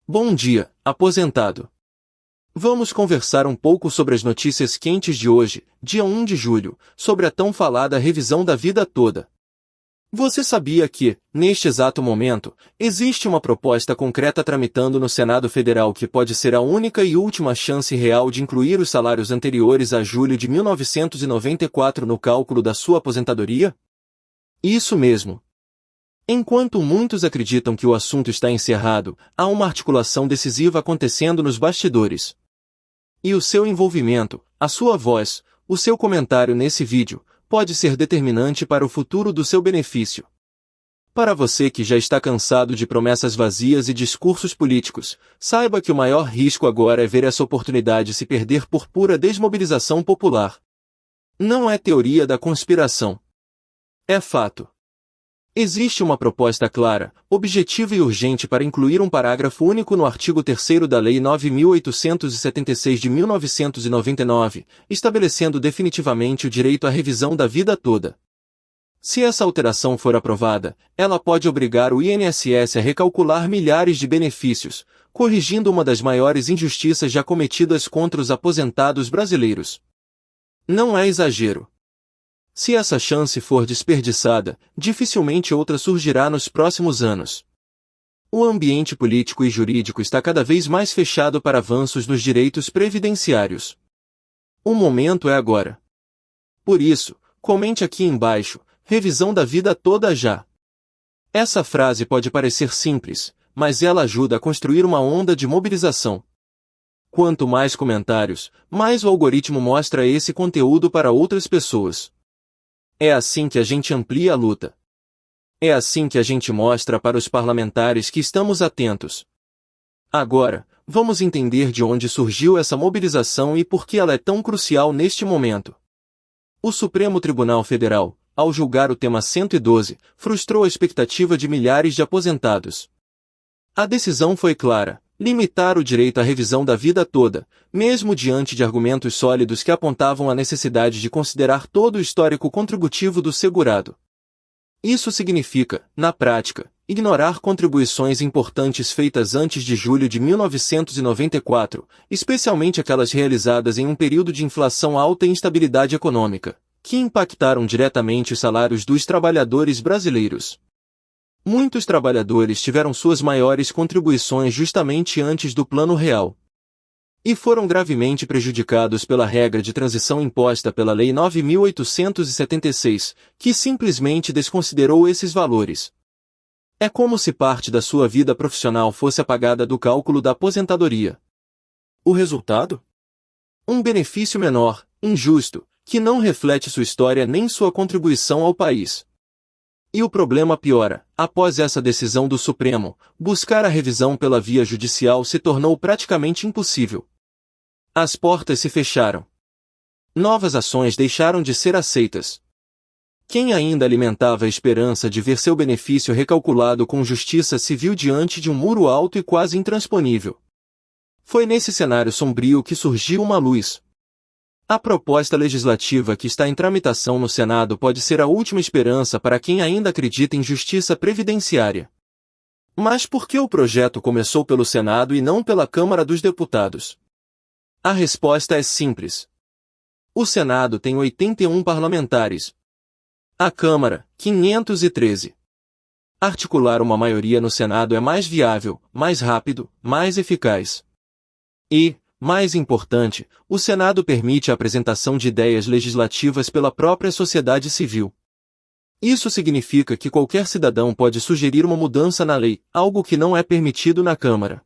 Bom dia, aposentado. Vamos conversar um pouco sobre as notícias quentes de hoje, dia 1 de julho, sobre a tão falada revisão da vida toda. Você sabia que, neste exato momento, existe uma proposta concreta tramitando no Senado Federal que pode ser a única e última chance real de incluir os salários anteriores a julho de 1994 no cálculo da sua aposentadoria? Isso mesmo. Enquanto muitos acreditam que o assunto está encerrado, há uma articulação decisiva acontecendo nos bastidores. E o seu envolvimento, a sua voz, o seu comentário nesse vídeo, pode ser determinante para o futuro do seu benefício. Para você que já está cansado de promessas vazias e discursos políticos, saiba que o maior risco agora é ver essa oportunidade se perder por pura desmobilização popular. Não é teoria da conspiração. É fato. Existe uma proposta clara, objetiva e urgente para incluir um parágrafo único no artigo 3º da Lei 9.876 de 1999, estabelecendo definitivamente o direito à revisão da vida toda. Se essa alteração for aprovada, ela pode obrigar o INSS a recalcular milhares de benefícios, corrigindo uma das maiores injustiças já cometidas contra os aposentados brasileiros. Não é exagero. Se essa chance for desperdiçada, dificilmente outra surgirá nos próximos anos. O ambiente político e jurídico está cada vez mais fechado para avanços nos direitos previdenciários. O momento é agora. Por isso, comente aqui embaixo, revisão da vida toda já. Essa frase pode parecer simples, mas ela ajuda a construir uma onda de mobilização. Quanto mais comentários, mais o algoritmo mostra esse conteúdo para outras pessoas. É assim que a gente amplia a luta. É assim que a gente mostra para os parlamentares que estamos atentos. Agora, vamos entender de onde surgiu essa mobilização e por que ela é tão crucial neste momento. O Supremo Tribunal Federal, ao julgar o tema 112, frustrou a expectativa de milhares de aposentados. A decisão foi clara: limitar o direito à revisão da vida toda, mesmo diante de argumentos sólidos que apontavam a necessidade de considerar todo o histórico contributivo do segurado. Isso significa, na prática, ignorar contribuições importantes feitas antes de julho de 1994, especialmente aquelas realizadas em um período de inflação alta e instabilidade econômica, que impactaram diretamente os salários dos trabalhadores brasileiros. Muitos trabalhadores tiveram suas maiores contribuições justamente antes do Plano Real. E foram gravemente prejudicados pela regra de transição imposta pela Lei 9.876, que simplesmente desconsiderou esses valores. É como se parte da sua vida profissional fosse apagada do cálculo da aposentadoria. O resultado? Um benefício menor, injusto, que não reflete sua história nem sua contribuição ao país. E o problema piora: após essa decisão do Supremo, buscar a revisão pela via judicial se tornou praticamente impossível. As portas se fecharam. Novas ações deixaram de ser aceitas. Quem ainda alimentava a esperança de ver seu benefício recalculado com justiça se viu diante de um muro alto e quase intransponível. Foi nesse cenário sombrio que surgiu uma luz. A proposta legislativa que está em tramitação no Senado pode ser a última esperança para quem ainda acredita em justiça previdenciária. Mas por que o projeto começou pelo Senado e não pela Câmara dos Deputados? A resposta é simples. O Senado tem 81 parlamentares. A Câmara, 513. Articular uma maioria no Senado é mais viável, mais rápido, mais eficaz. E, mais importante, o Senado permite a apresentação de ideias legislativas pela própria sociedade civil. Isso significa que qualquer cidadão pode sugerir uma mudança na lei, algo que não é permitido na Câmara.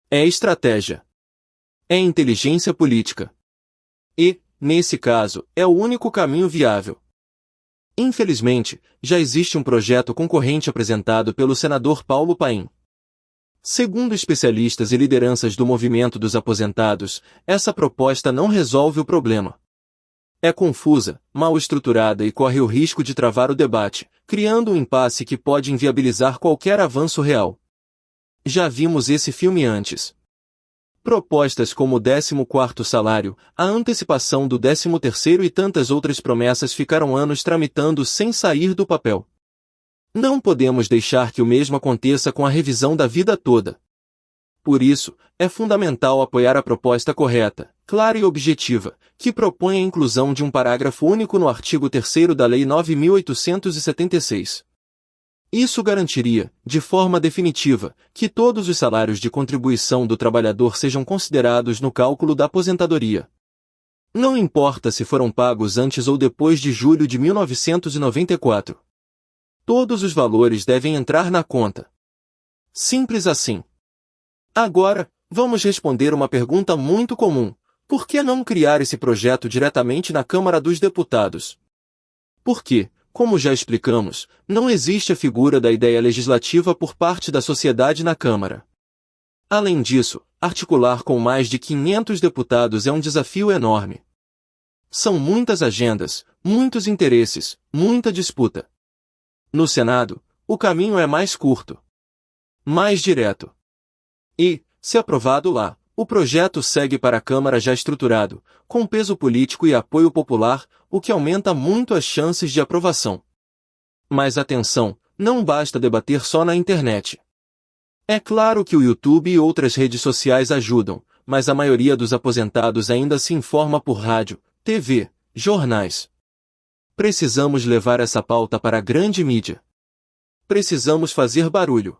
É estratégia. É inteligência política. E, nesse caso, é o único caminho viável. Infelizmente, já existe um projeto concorrente apresentado pelo senador Paulo Paim. Segundo especialistas e lideranças do movimento dos aposentados, essa proposta não resolve o problema. É confusa, mal estruturada e corre o risco de travar o debate, criando um impasse que pode inviabilizar qualquer avanço real. Já vimos esse filme antes. Propostas como o 14º salário, a antecipação do 13º e tantas outras promessas ficaram anos tramitando sem sair do papel. Não podemos deixar que o mesmo aconteça com a revisão da vida toda. Por isso, é fundamental apoiar a proposta correta, clara e objetiva, que propõe a inclusão de um parágrafo único no artigo 3º da Lei 9.876. Isso garantiria, de forma definitiva, que todos os salários de contribuição do trabalhador sejam considerados no cálculo da aposentadoria. Não importa se foram pagos antes ou depois de julho de 1994. Todos os valores devem entrar na conta. Simples assim. Agora, vamos responder uma pergunta muito comum. Por que não criar esse projeto diretamente na Câmara dos Deputados? Porque, como já explicamos, não existe a figura da ideia legislativa por parte da sociedade na Câmara. Além disso, articular com mais de 500 deputados é um desafio enorme. São muitas agendas, muitos interesses, muita disputa. No Senado, o caminho é mais curto, mais direto. E, se aprovado lá, o projeto segue para a Câmara já estruturado, com peso político e apoio popular, o que aumenta muito as chances de aprovação. Mas atenção, não basta debater só na internet. É claro que o YouTube e outras redes sociais ajudam, mas a maioria dos aposentados ainda se informa por rádio, TV, jornais. Precisamos levar essa pauta para a grande mídia. Precisamos fazer barulho.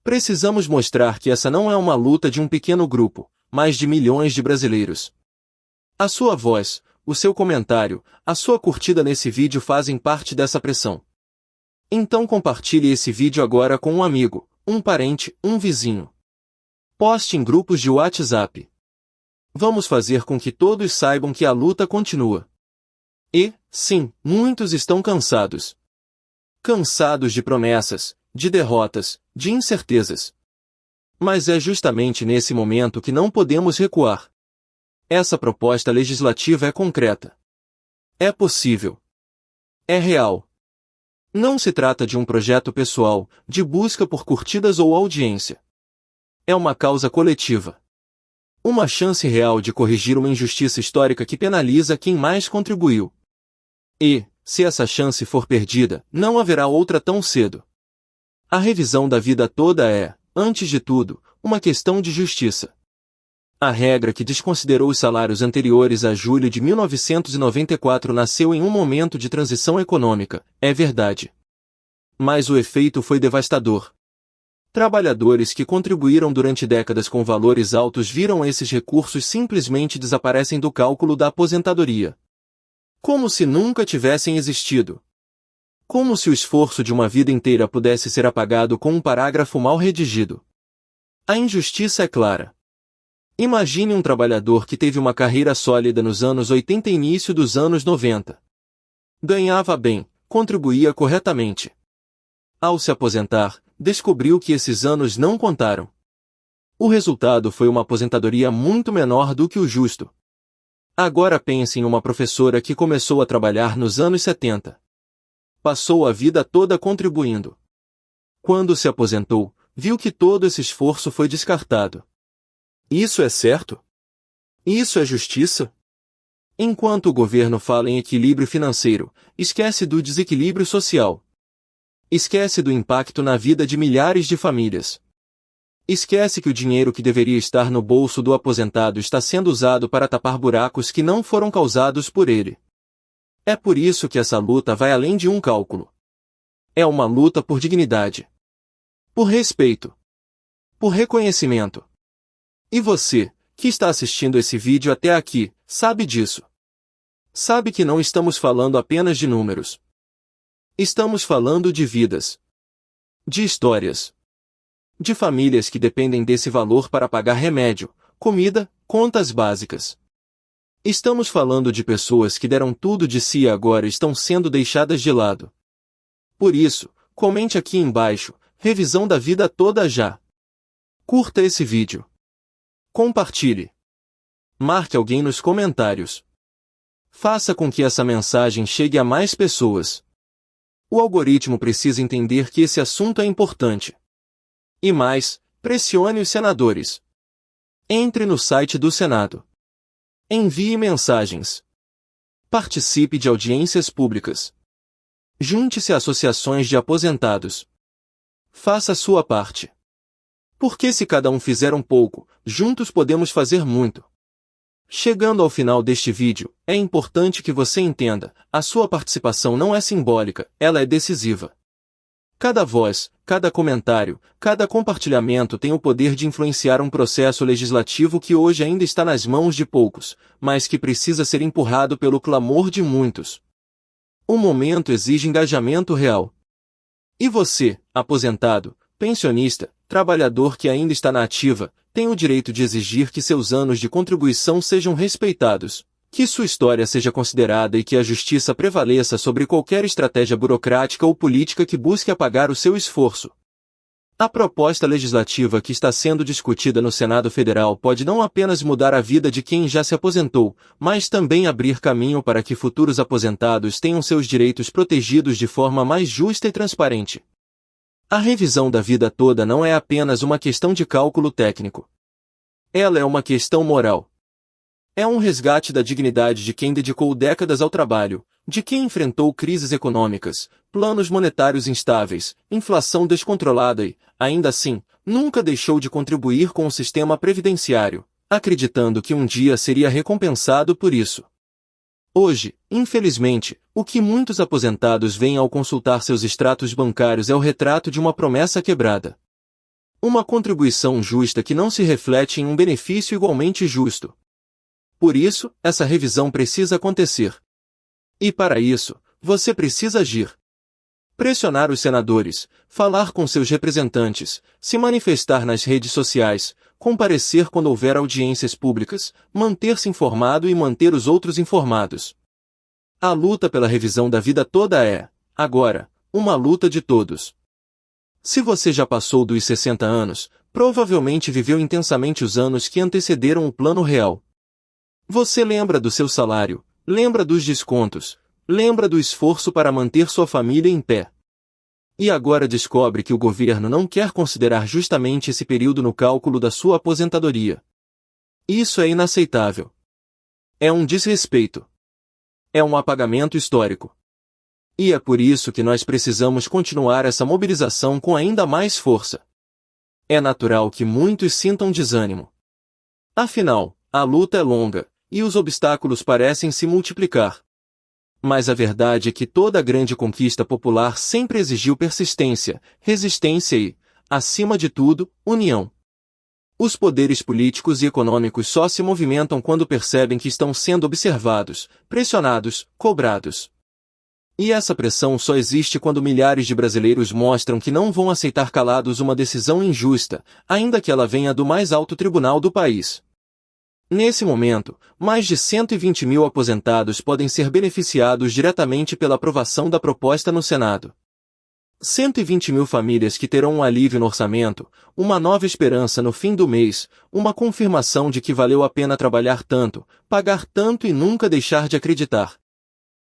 Precisamos mostrar que essa não é uma luta de um pequeno grupo, mas de milhões de brasileiros. A sua voz, o seu comentário, a sua curtida nesse vídeo fazem parte dessa pressão. Então compartilhe esse vídeo agora com um amigo, um parente, um vizinho. Poste em grupos de WhatsApp. Vamos fazer com que todos saibam que a luta continua. E, sim, muitos estão cansados. Cansados de promessas, de derrotas, de incertezas. Mas é justamente nesse momento que não podemos recuar. Essa proposta legislativa é concreta. É possível. É real. Não se trata de um projeto pessoal, de busca por curtidas ou audiência. É uma causa coletiva. Uma chance real de corrigir uma injustiça histórica que penaliza quem mais contribuiu. E, se essa chance for perdida, não haverá outra tão cedo. A revisão da vida toda é, antes de tudo, uma questão de justiça. A regra que desconsiderou os salários anteriores a julho de 1994 nasceu em um momento de transição econômica, é verdade. Mas o efeito foi devastador. Trabalhadores que contribuíram durante décadas com valores altos viram esses recursos simplesmente desaparecem do cálculo da aposentadoria. Como se nunca tivessem existido. Como se o esforço de uma vida inteira pudesse ser apagado com um parágrafo mal redigido. A injustiça é clara. Imagine um trabalhador que teve uma carreira sólida nos anos 80 e início dos anos 90. Ganhava bem, contribuía corretamente. Ao se aposentar, descobriu que esses anos não contaram. O resultado foi uma aposentadoria muito menor do que o justo. Agora pense em uma professora que começou a trabalhar nos anos 70. Passou a vida toda contribuindo. Quando se aposentou, viu que todo esse esforço foi descartado. Isso é certo? Isso é justiça? Enquanto o governo fala em equilíbrio financeiro, esquece do desequilíbrio social. Esquece do impacto na vida de milhares de famílias. Esquece que o dinheiro que deveria estar no bolso do aposentado está sendo usado para tapar buracos que não foram causados por ele. É por isso que essa luta vai além de um cálculo. É uma luta por dignidade. Por respeito. Por reconhecimento. E você, que está assistindo esse vídeo até aqui, sabe disso. Sabe que não estamos falando apenas de números. Estamos falando de vidas. De histórias. De famílias que dependem desse valor para pagar remédio, comida, contas básicas. Estamos falando de pessoas que deram tudo de si e agora estão sendo deixadas de lado. Por isso, comente aqui embaixo, revisão da vida toda já. Curta esse vídeo. Compartilhe. Marque alguém nos comentários. Faça com que essa mensagem chegue a mais pessoas. O algoritmo precisa entender que esse assunto é importante. E mais, pressione os senadores. Entre no site do Senado. Envie mensagens. Participe de audiências públicas. Junte-se a associações de aposentados. Faça a sua parte. Porque se cada um fizer um pouco, juntos podemos fazer muito. Chegando ao final deste vídeo, é importante que você entenda, a sua participação não é simbólica, ela é decisiva. Cada voz, cada comentário, cada compartilhamento tem o poder de influenciar um processo legislativo que hoje ainda está nas mãos de poucos, mas que precisa ser empurrado pelo clamor de muitos. O momento exige engajamento real. E você, aposentado, pensionista, trabalhador que ainda está na ativa, tem o direito de exigir que seus anos de contribuição sejam respeitados, que sua história seja considerada e que a justiça prevaleça sobre qualquer estratégia burocrática ou política que busque apagar o seu esforço. A proposta legislativa que está sendo discutida no Senado Federal pode não apenas mudar a vida de quem já se aposentou, mas também abrir caminho para que futuros aposentados tenham seus direitos protegidos de forma mais justa e transparente. A revisão da vida toda não é apenas uma questão de cálculo técnico. Ela é uma questão moral. É um resgate da dignidade de quem dedicou décadas ao trabalho, de quem enfrentou crises econômicas, planos monetários instáveis, inflação descontrolada e, ainda assim, nunca deixou de contribuir com o sistema previdenciário, acreditando que um dia seria recompensado por isso. Hoje, infelizmente, o que muitos aposentados veem ao consultar seus extratos bancários é o retrato de uma promessa quebrada. Uma contribuição justa que não se reflete em um benefício igualmente justo. Por isso, essa revisão precisa acontecer. E para isso, você precisa agir. Pressionar os senadores, falar com seus representantes, se manifestar nas redes sociais, comparecer quando houver audiências públicas, manter-se informado e manter os outros informados. A luta pela revisão da vida toda é, agora, uma luta de todos. Se você já passou dos 60 anos, provavelmente viveu intensamente os anos que antecederam o Plano Real. Você lembra do seu salário, lembra dos descontos, lembra do esforço para manter sua família em pé. E agora descobre que o governo não quer considerar justamente esse período no cálculo da sua aposentadoria. Isso é inaceitável. É um desrespeito. É um apagamento histórico. E é por isso que nós precisamos continuar essa mobilização com ainda mais força. É natural que muitos sintam desânimo. Afinal, a luta é longa, e os obstáculos parecem se multiplicar. Mas a verdade é que toda grande conquista popular sempre exigiu persistência, resistência e, acima de tudo, união. Os poderes políticos e econômicos só se movimentam quando percebem que estão sendo observados, pressionados, cobrados. E essa pressão só existe quando milhares de brasileiros mostram que não vão aceitar calados uma decisão injusta, ainda que ela venha do mais alto tribunal do país. Nesse momento, mais de 120 mil aposentados podem ser beneficiados diretamente pela aprovação da proposta no Senado. 120 mil famílias que terão um alívio no orçamento, uma nova esperança no fim do mês, uma confirmação de que valeu a pena trabalhar tanto, pagar tanto e nunca deixar de acreditar.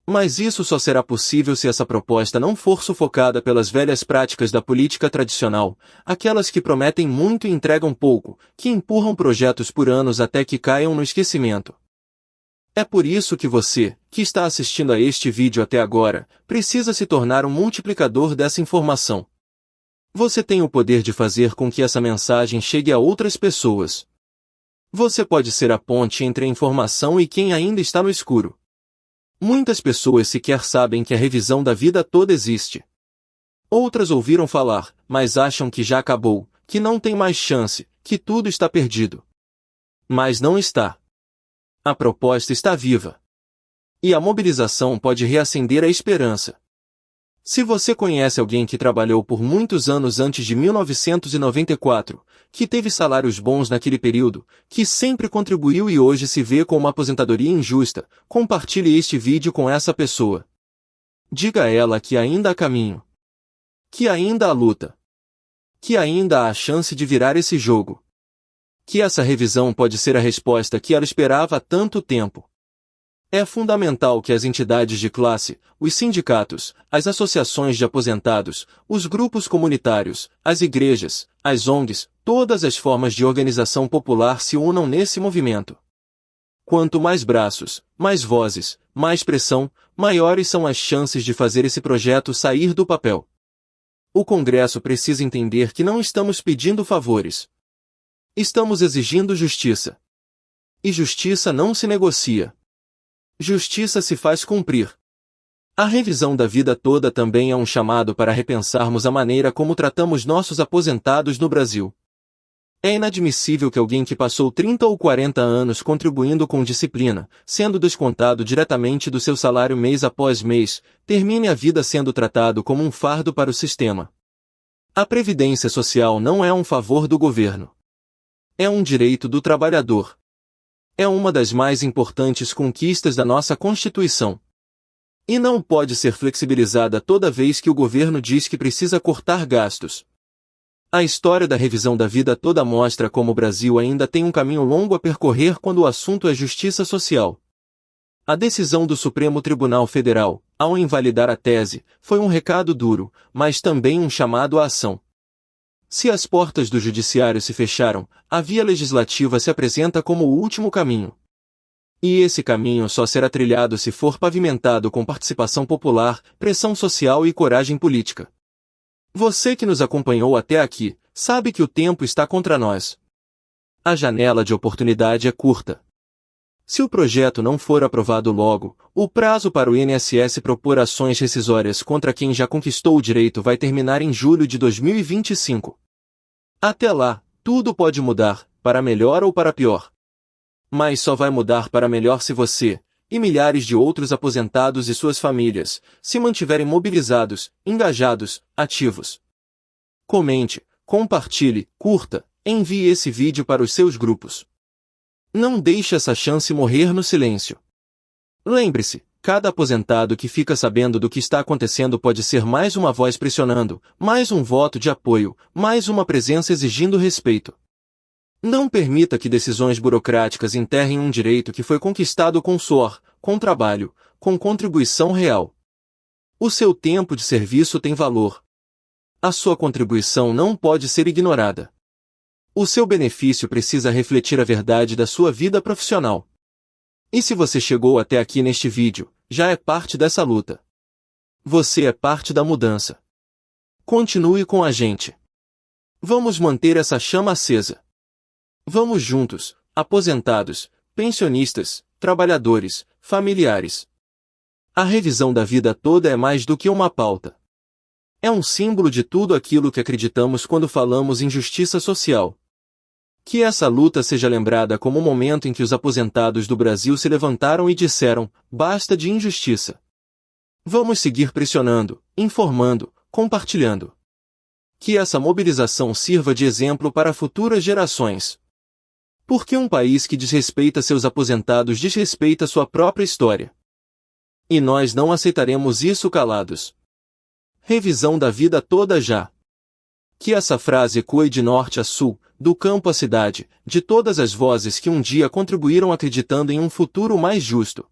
Mas isso só será possível se essa proposta não for sufocada pelas velhas práticas da política tradicional, aquelas que prometem muito e entregam pouco, que empurram projetos por anos até que caiam no esquecimento. É por isso que você, que está assistindo a este vídeo até agora, precisa se tornar um multiplicador dessa informação. Você tem o poder de fazer com que essa mensagem chegue a outras pessoas. Você pode ser a ponte entre a informação e quem ainda está no escuro. Muitas pessoas sequer sabem que a revisão da vida toda existe. Outras ouviram falar, mas acham que já acabou, que não tem mais chance, que tudo está perdido. Mas não está. A proposta está viva. E a mobilização pode reacender a esperança. Se você conhece alguém que trabalhou por muitos anos antes de 1994, que teve salários bons naquele período, que sempre contribuiu e hoje se vê com uma aposentadoria injusta, compartilhe este vídeo com essa pessoa. Diga a ela que ainda há caminho. Que ainda há luta. Que ainda há a chance de virar esse jogo. Que essa revisão pode ser a resposta que ela esperava há tanto tempo. É fundamental que as entidades de classe, os sindicatos, as associações de aposentados, os grupos comunitários, as igrejas, as ONGs, todas as formas de organização popular se unam nesse movimento. Quanto mais braços, mais vozes, mais pressão, maiores são as chances de fazer esse projeto sair do papel. O Congresso precisa entender que não estamos pedindo favores. Estamos exigindo justiça. E justiça não se negocia. Justiça se faz cumprir. A revisão da vida toda também é um chamado para repensarmos a maneira como tratamos nossos aposentados no Brasil. É inadmissível que alguém que passou 30 ou 40 anos contribuindo com disciplina, sendo descontado diretamente do seu salário mês após mês, termine a vida sendo tratado como um fardo para o sistema. A Previdência Social não é um favor do governo. É um direito do trabalhador. É uma das mais importantes conquistas da nossa Constituição. E não pode ser flexibilizada toda vez que o governo diz que precisa cortar gastos. A história da revisão da vida toda mostra como o Brasil ainda tem um caminho longo a percorrer quando o assunto é justiça social. A decisão do Supremo Tribunal Federal, ao invalidar a tese, foi um recado duro, mas também um chamado à ação. Se as portas do judiciário se fecharam, a via legislativa se apresenta como o último caminho. E esse caminho só será trilhado se for pavimentado com participação popular, pressão social e coragem política. Você que nos acompanhou até aqui, sabe que o tempo está contra nós. A janela de oportunidade é curta. Se o projeto não for aprovado logo, o prazo para o INSS propor ações rescisórias contra quem já conquistou o direito vai terminar em julho de 2025. Até lá, tudo pode mudar, para melhor ou para pior. Mas só vai mudar para melhor se você, e milhares de outros aposentados e suas famílias, se mantiverem mobilizados, engajados, ativos. Comente, compartilhe, curta, envie esse vídeo para os seus grupos. Não deixe essa chance morrer no silêncio. Lembre-se, cada aposentado que fica sabendo do que está acontecendo pode ser mais uma voz pressionando, mais um voto de apoio, mais uma presença exigindo respeito. Não permita que decisões burocráticas enterrem um direito que foi conquistado com suor, com trabalho, com contribuição real. O seu tempo de serviço tem valor. A sua contribuição não pode ser ignorada. O seu benefício precisa refletir a verdade da sua vida profissional. E se você chegou até aqui neste vídeo, já é parte dessa luta. Você é parte da mudança. Continue com a gente. Vamos manter essa chama acesa. Vamos juntos, aposentados, pensionistas, trabalhadores, familiares. A revisão da vida toda é mais do que uma pauta. É um símbolo de tudo aquilo que acreditamos quando falamos em justiça social. Que essa luta seja lembrada como o momento em que os aposentados do Brasil se levantaram e disseram, basta de injustiça. Vamos seguir pressionando, informando, compartilhando. Que essa mobilização sirva de exemplo para futuras gerações. Porque um país que desrespeita seus aposentados desrespeita sua própria história. E nós não aceitaremos isso calados. Revisão da vida toda já. Que essa frase ecoe de norte a sul, do campo à cidade, de todas as vozes que um dia contribuíram acreditando em um futuro mais justo.